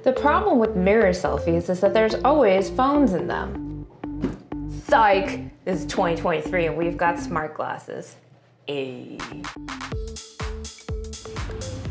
The problem with mirror selfies is that there's always phones in them. Psych! This is 2023 and we've got smart glasses. Ayy.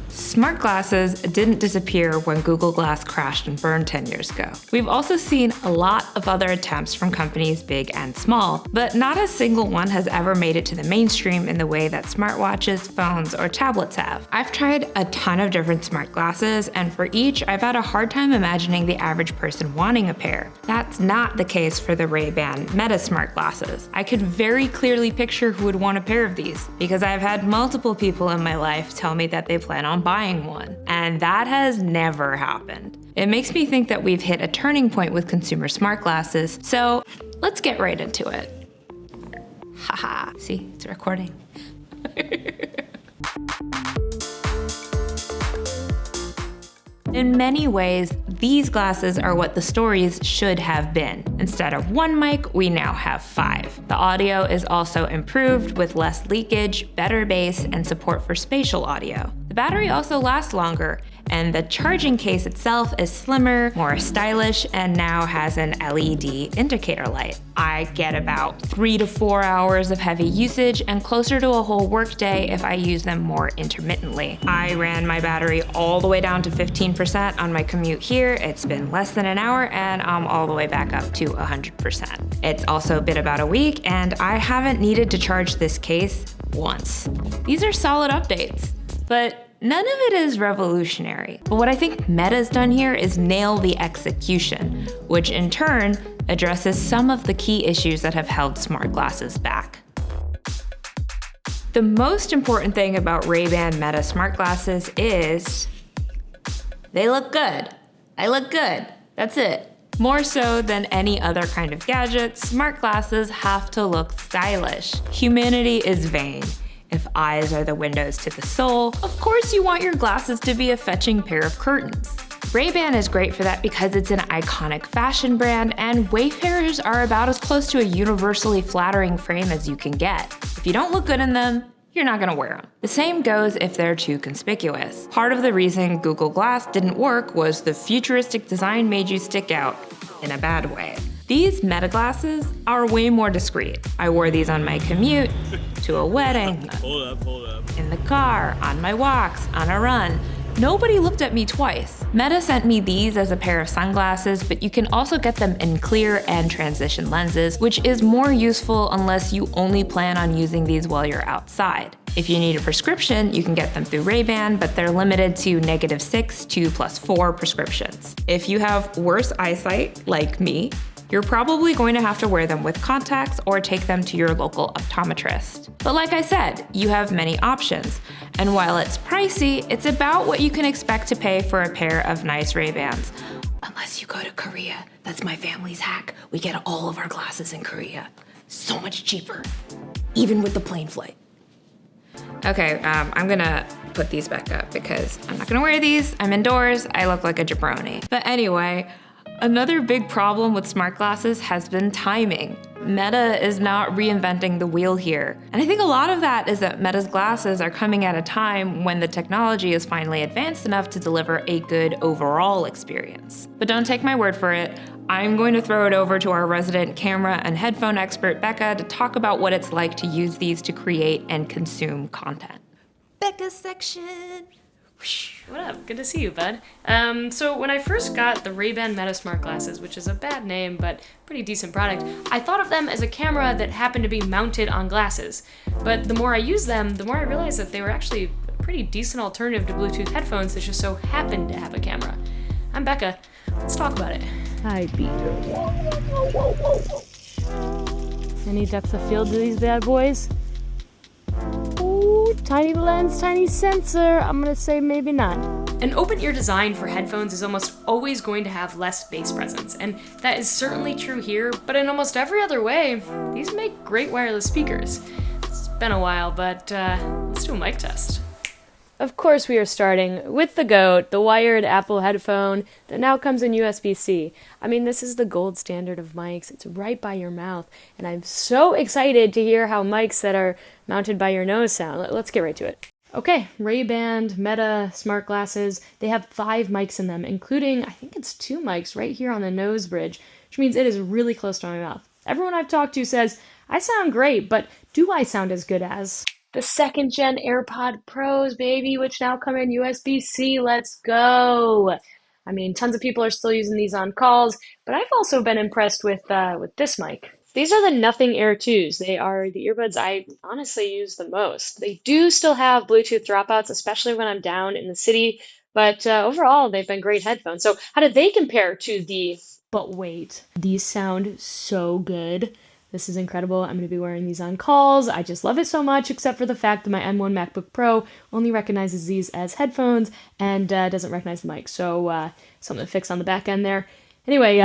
Smart glasses didn't disappear when Google Glass crashed and burned 10 years ago. We've also seen a lot of other attempts from companies big and small, but not a single one has ever made it to the mainstream in the way that smartwatches, phones, or tablets have. I've tried a ton of different smart glasses, and for each, I've had a hard time imagining the average person wanting a pair. That's not the case for the Ray-Ban Meta smart glasses. I could very clearly picture who would want a pair of these, because I've had multiple people in my life tell me that they plan on buying one, and that has never happened. It makes me think that we've hit a turning point with consumer smart glasses, so let's get right into it. Haha, see, it's recording. In many ways, these glasses are what the stories should have been. Instead of one mic, we now have 5. The audio is also improved with less leakage, better bass, and support for spatial audio. The battery also lasts longer, and the charging case itself is slimmer, more stylish, and now has an LED indicator light. I get about 3 to 4 hours of heavy usage and closer to a whole workday if I use them more intermittently. I ran my battery all the way down to 15% on my commute here. It's been less than an hour and I'm all the way back up to 100%. It's also been about a week and I haven't needed to charge this case once. These are solid updates, but none of it is revolutionary. But what I think Meta's done here is nail the execution, which in turn addresses some of the key issues that have held smart glasses back. The most important thing about Ray-Ban Meta smart glasses is they look good. I look good. That's it. More so than any other kind of gadget, smart glasses have to look stylish. Humanity is vain. If eyes are the windows to the soul, of course you want your glasses to be a fetching pair of curtains. Ray-Ban is great for that because it's an iconic fashion brand, and wayfarers are about as close to a universally flattering frame as you can get. If you don't look good in them, you're not gonna wear them. The same goes if they're too conspicuous. Part of the reason Google Glass didn't work was the futuristic design made you stick out in a bad way. These Meta glasses are way more discreet. I wore these on my commute, to a wedding, Hold up. in the car, on my walks, on a run. Nobody looked at me twice. Meta sent me these as a pair of sunglasses, but you can also get them in clear and transition lenses, which is more useful unless you only plan on using these while you're outside. If you need a prescription, you can get them through Ray-Ban, but they're limited to -6 to +4 prescriptions. If you have worse eyesight, like me, you're probably going to have to wear them with contacts or take them to your local optometrist. But like I said, you have many options. And while it's pricey, it's about what you can expect to pay for a pair of nice Ray-Bans. Unless you go to Korea. That's my family's hack. We get all of our glasses in Korea. So much cheaper, even with the plane flight. Okay, I'm gonna put these back up because I'm not gonna wear these. I'm indoors, I look like a jabroni. But anyway, another big problem with smart glasses has been timing. Meta is not reinventing the wheel here. And I think a lot of that is that Meta's glasses are coming at a time when the technology is finally advanced enough to deliver a good overall experience. But don't take my word for it. I'm going to throw it over to our resident camera and headphone expert, Becca, to talk about what it's like to use these to create and consume content. Becca Section. What up? Good to see you, bud. So when I first got the Ray-Ban Meta Smart Glasses, which is a bad name, but pretty decent product, I thought of them as a camera that happened to be mounted on glasses. But the more I used them, the more I realized that they were actually a pretty decent alternative to Bluetooth headphones that just so happened to have a camera. I'm Becca. Let's talk about it. Hi, Peter. Any depth of field to these bad boys? Ooh, tiny lens, tiny sensor. I'm gonna say maybe not. An open-ear design for headphones is almost always going to have less bass presence, and that is certainly true here, but in almost every other way, these make great wireless speakers. It's been a while, but let's do a mic test. Of course we are starting with the GOAT, the wired Apple headphone that now comes in USB-C. I mean, this is the gold standard of mics. It's right by your mouth, and I'm so excited to hear how mics that are mounted by your nose sound. Let's get right to it. Okay, Ray-Ban, Meta, smart glasses, they have 5 mics in them, including, I think it's 2 mics right here on the nose bridge, which means it is really close to my mouth. Everyone I've talked to says, I sound great, but do I sound as good as the 2nd gen AirPod Pros, baby, which now come in USB-C? Let's go. I mean, tons of people are still using these on calls, but I've also been impressed with this mic. These are the Nothing Air 2s. They are the earbuds I honestly use the most. They do still have Bluetooth dropouts, especially when I'm down in the city, but overall, they've been great headphones. So how do they compare to the... But wait, these sound so good. This is incredible. I'm going to be wearing these on calls. I just love it so much, except for the fact that my M1 MacBook Pro only recognizes these as headphones and doesn't recognize the mic. So something to fix on the back end there. Anyway,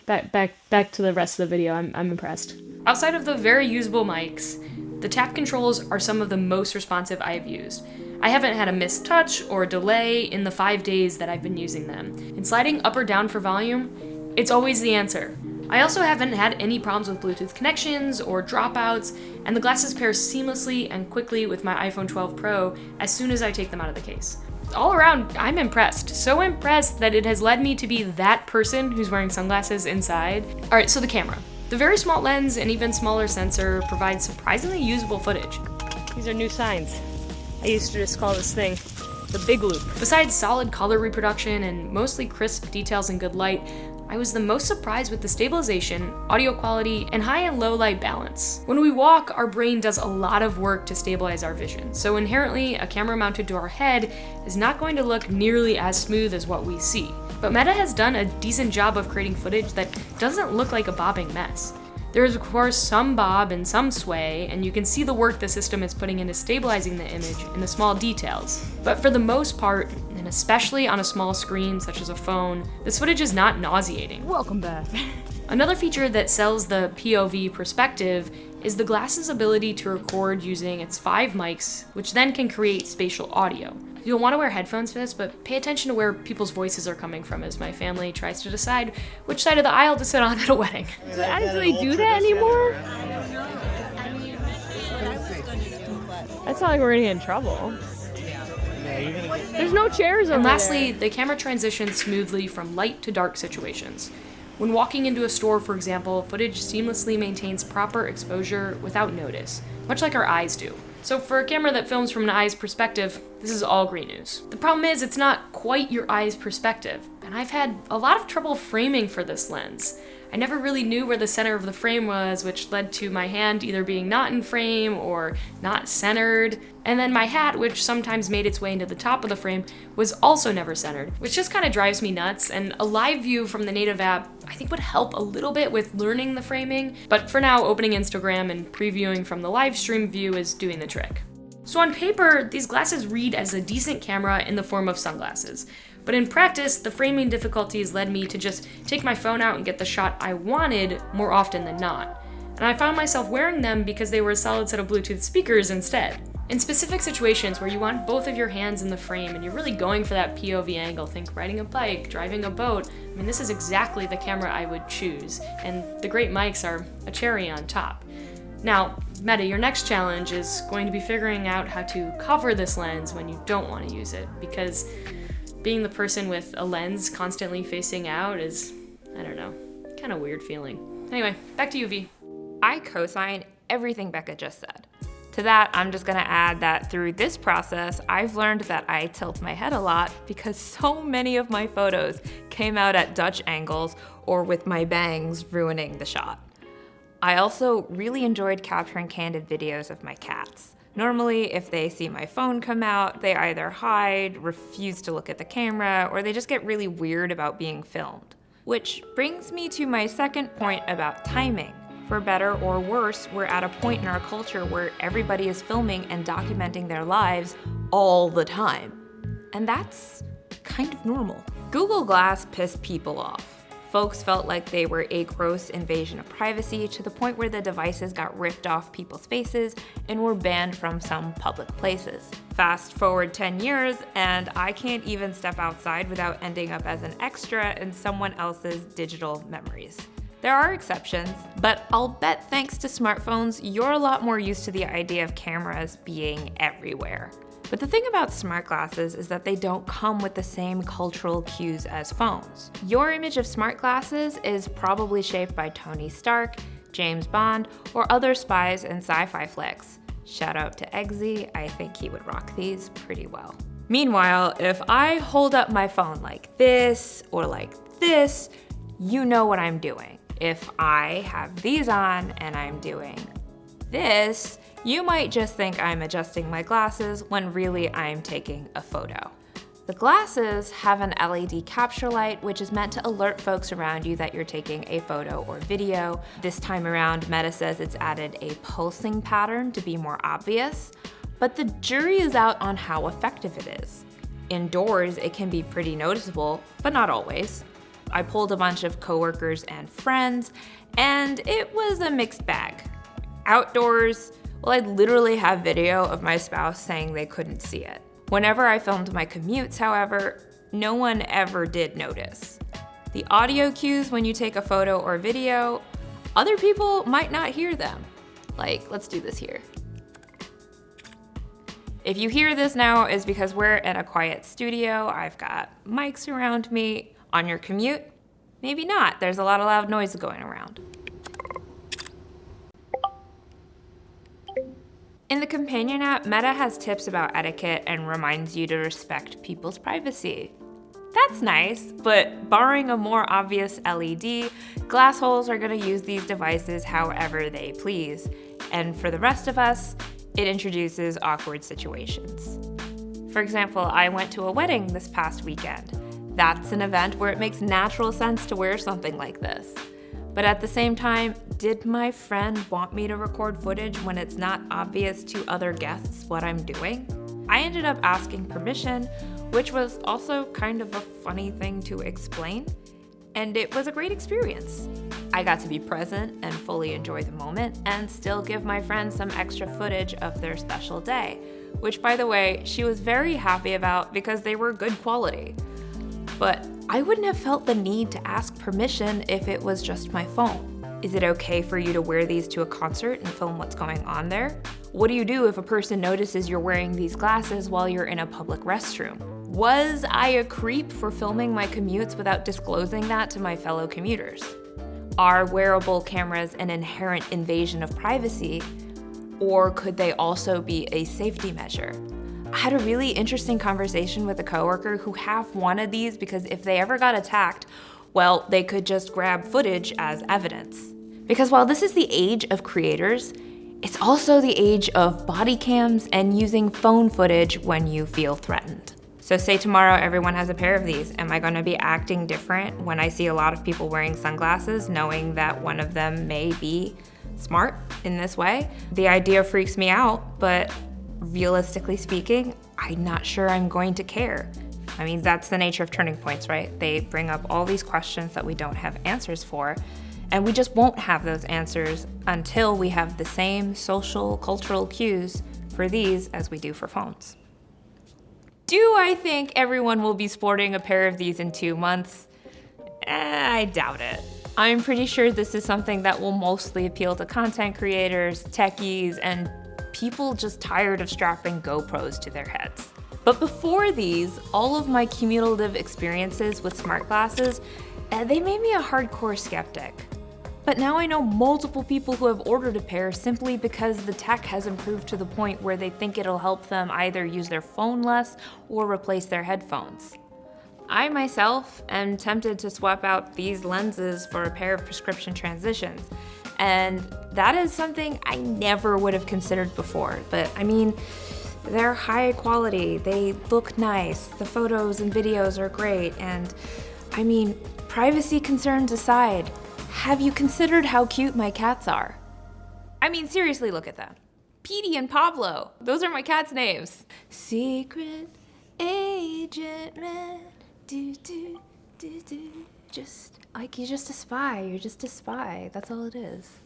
back to the rest of the video. I'm impressed. Outside of the very usable mics, the tap controls are some of the most responsive I have used. I haven't had a missed touch or delay in the 5 days that I've been using them. And sliding up or down for volume, it's always the answer. I also haven't had any problems with Bluetooth connections or dropouts, and the glasses pair seamlessly and quickly with my iPhone 12 Pro as soon as I take them out of the case. All around, I'm impressed. So impressed that it has led me to be that person who's wearing sunglasses inside. All right, so the camera. The very small lens and even smaller sensor provides surprisingly usable footage. These are new signs. I used to just call this thing the big loop. Besides solid color reproduction and mostly crisp details and good light, I was the most surprised with the stabilization, audio quality, and high and low light balance. When we walk, our brain does a lot of work to stabilize our vision, so inherently a camera mounted to our head is not going to look nearly as smooth as what we see. But Meta has done a decent job of creating footage that doesn't look like a bobbing mess. There is of course some bob and some sway, and you can see the work the system is putting into stabilizing the image in the small details. But for the most part, and especially on a small screen such as a phone, this footage is not nauseating. Welcome back. Another feature that sells the POV perspective is the glass's ability to record using its 5 mics, which then can create spatial audio. You'll want to wear headphones for this, but pay attention to where people's voices are coming from as my family tries to decide which side of the aisle to sit on at a wedding. I don't really do that anymore. That's not like we're gonna get in trouble. There's no chairs over there. And lastly, the camera transitions smoothly from light to dark situations. When walking into a store, for example, footage seamlessly maintains proper exposure without notice, much like our eyes do. So for a camera that films from an eye's perspective, this is all great news. The problem is it's not quite your eye's perspective, and I've had a lot of trouble framing for this lens. I never really knew where the center of the frame was, which led to my hand either being not in frame or not centered. And then my hat, which sometimes made its way into the top of the frame, was also never centered, which just kind of drives me nuts. And a live view from the native app, I think would help a little bit with learning the framing. But for now, opening Instagram and previewing from the live stream view is doing the trick. So on paper, these glasses read as a decent camera in the form of sunglasses. But in practice, the framing difficulties led me to just take my phone out and get the shot I wanted more often than not. And I found myself wearing them because they were a solid set of Bluetooth speakers instead. In specific situations where you want both of your hands in the frame and you're really going for that POV angle, think riding a bike, driving a boat, I mean, this is exactly the camera I would choose, and the great mics are a cherry on top. Now, Meta, your next challenge is going to be figuring out how to cover this lens when you don't want to use it, because being the person with a lens constantly facing out is, I don't know, kind of weird feeling. Anyway, back to you, V. I co-sign everything Becca just said. To that, I'm just gonna add that through this process, I've learned that I tilt my head a lot because so many of my photos came out at Dutch angles or with my bangs ruining the shot. I also really enjoyed capturing candid videos of my cats. Normally, if they see my phone come out, they either hide, refuse to look at the camera, or they just get really weird about being filmed. Which brings me to my second point about timing. For better or worse, we're at a point in our culture where everybody is filming and documenting their lives all the time. And that's kind of normal. Google Glass pissed people off. Folks felt like they were a gross invasion of privacy to the point where the devices got ripped off people's faces and were banned from some public places. Fast forward 10 years, and I can't even step outside without ending up as an extra in someone else's digital memories. There are exceptions, but I'll bet thanks to smartphones, you're a lot more used to the idea of cameras being everywhere. But the thing about smart glasses is that they don't come with the same cultural cues as phones. Your image of smart glasses is probably shaped by Tony Stark, James Bond, or other spies in sci-fi flicks. Shout out to Eggsy, I think he would rock these pretty well. Meanwhile, if I hold up my phone like this or like this, you know what I'm doing. If I have these on and I'm doing this, you might just think I'm adjusting my glasses when really I'm taking a photo. The glasses have an LED capture light, which is meant to alert folks around you that you're taking a photo or video. This time around, Meta says it's added a pulsing pattern to be more obvious, but the jury is out on how effective it is. Indoors, it can be pretty noticeable, but not always. I polled a bunch of coworkers and friends, and it was a mixed bag. Outdoors, well, I'd literally have video of my spouse saying they couldn't see it. Whenever I filmed my commutes, however, no one ever did notice. The audio cues when you take a photo or video, other people might not hear them. Like, let's do this here. If you hear this now, it's because we're in a quiet studio. I've got mics around me. On your commute, maybe not. There's a lot of loud noise going around. In the companion app, Meta has tips about etiquette and reminds you to respect people's privacy. That's nice, but barring a more obvious LED, glass holes are gonna use these devices however they please. And for the rest of us, it introduces awkward situations. For example, I went to a wedding this past weekend. That's an event where it makes natural sense to wear something like this. But at the same time, did my friend want me to record footage when it's not obvious to other guests what I'm doing? I ended up asking permission, which was also kind of a funny thing to explain, and it was a great experience. I got to be present and fully enjoy the moment and still give my friend some extra footage of their special day, which, by the way, she was very happy about because they were good quality. But I wouldn't have felt the need to ask permission if it was just my phone. Is it okay for you to wear these to a concert and film what's going on there? What do you do if a person notices you're wearing these glasses while you're in a public restroom? Was I a creep for filming my commutes without disclosing that to my fellow commuters? Are wearable cameras an inherent invasion of privacy, or could they also be a safety measure? I had a really interesting conversation with a coworker who half wanted these because if they ever got attacked, well, they could just grab footage as evidence. Because while this is the age of creators, it's also the age of body cams and using phone footage when you feel threatened. So say tomorrow everyone has a pair of these. Am I gonna be acting different when I see a lot of people wearing sunglasses, knowing that one of them may be smart in this way? The idea freaks me out, but realistically speaking, I'm not sure I'm going to care. I mean, that's the nature of turning points, right? They bring up all these questions that we don't have answers for, and we just won't have those answers until we have the same social, cultural cues for these as we do for phones. Do I think everyone will be sporting a pair of these in 2 months? I doubt it. I'm pretty sure this is something that will mostly appeal to content creators, techies, and people just tired of strapping GoPros to their heads. But before these, all of my cumulative experiences with smart glasses, they made me a hardcore skeptic. But now I know multiple people who have ordered a pair simply because the tech has improved to the point where they think it'll help them either use their phone less or replace their headphones. I myself am tempted to swap out these lenses for a pair of prescription transitions, and that is something I never would have considered before. But I mean, they're high quality, they look nice, the photos and videos are great, and I mean, privacy concerns aside, have you considered how cute my cats are? I mean, seriously, look at them. Petey and Pablo, those are my cats' names. Secret agent man, do do do do. Just like you're just a spy, that's all it is.